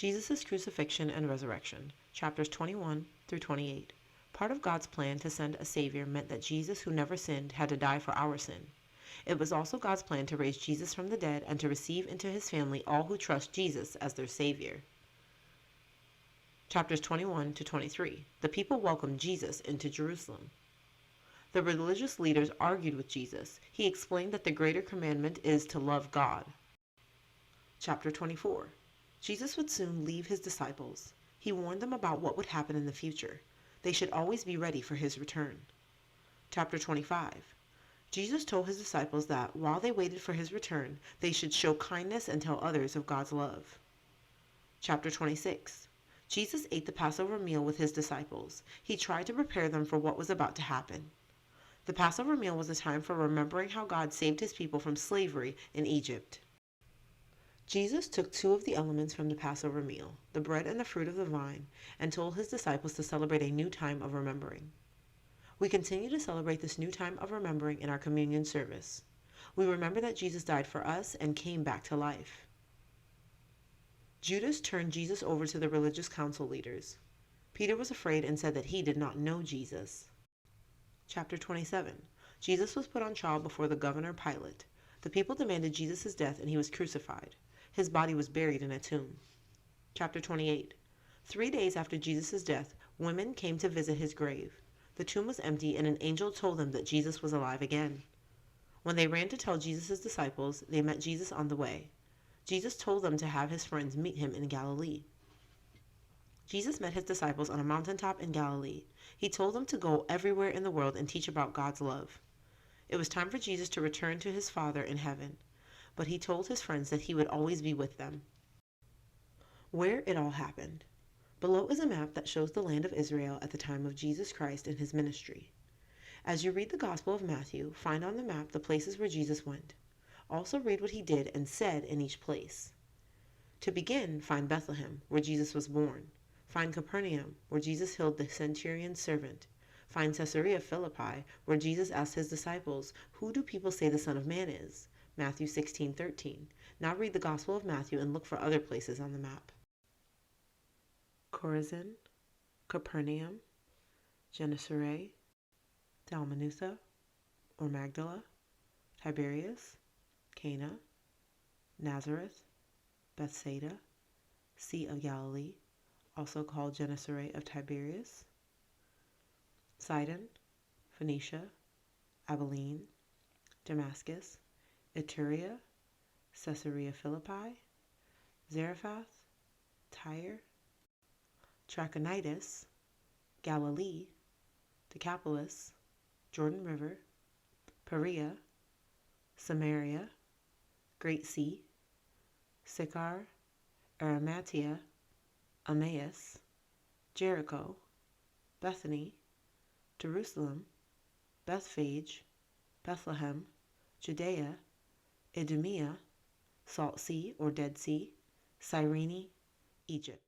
Jesus' crucifixion and resurrection, chapters 21 through 28. Part of God's plan to send a Savior meant that Jesus, who never sinned, had to die for our sin. It was also God's plan to raise Jesus from the dead and to receive into his family all who trust Jesus as their Savior. Chapters 21 to 23. The people welcomed Jesus into Jerusalem. The religious leaders argued with Jesus. He explained that the greater commandment is to love God. Chapter 24. Jesus would soon leave his disciples. He warned them about what would happen in the future. They should always be ready for his return. Chapter 25. Jesus told his disciples that while they waited for his return, they should show kindness and tell others of God's love. Chapter 26. Jesus ate the Passover meal with his disciples. He tried to prepare them for what was about to happen. The Passover meal was a time for remembering how God saved his people from slavery in Egypt. Jesus took two of the elements from the Passover meal, the bread and the fruit of the vine, and told his disciples to celebrate a new time of remembering. We continue to celebrate this new time of remembering in our communion service. We remember that Jesus died for us and came back to life. Judas turned Jesus over to the religious council leaders. Peter was afraid and said that he did not know Jesus. Chapter 27. Jesus was put on trial before the governor Pilate. The people demanded Jesus' death and he was crucified. His body was buried in a tomb. Chapter 28. 3 days after Jesus' death, women came to visit his grave. The tomb was empty and an angel told them that Jesus was alive again. When they ran to tell Jesus' disciples, they met Jesus on the way. Jesus told them to have his friends meet him in Galilee. Jesus met his disciples on a mountaintop in Galilee. He told them to go everywhere in the world and teach about God's love. It was time for Jesus to return to his Father in heaven, but he told his friends that he would always be with them. Where it all happened. Below is a map that shows the land of Israel at the time of Jesus Christ and his ministry. As you read the Gospel of Matthew, find on the map the places where Jesus went. Also read what he did and said in each place. To begin, find Bethlehem, where Jesus was born. Find Capernaum, where Jesus healed the centurion's servant. Find Caesarea Philippi, where Jesus asked his disciples, "Who do people say the Son of Man is?" Matthew 16:13. Now read the Gospel of Matthew and look for other places on the map. Chorazin, Capernaum, Gennesaret, Dalmanutha or Magdala, Tiberias, Cana, Nazareth, Bethsaida, Sea of Galilee, also called Gennesaret of Tiberias, Sidon, Phoenicia, Abilene, Damascus, Iturea, Caesarea Philippi, Zarephath, Tyre, Trachonitis, Galilee, Decapolis, Jordan River, Perea, Samaria, Great Sea, Sychar, Arimathea, Emmaus, Jericho, Bethany, Jerusalem, Bethphage, Bethlehem, Judea, Idumea, Salt Sea or Dead Sea, Cyrene, Egypt.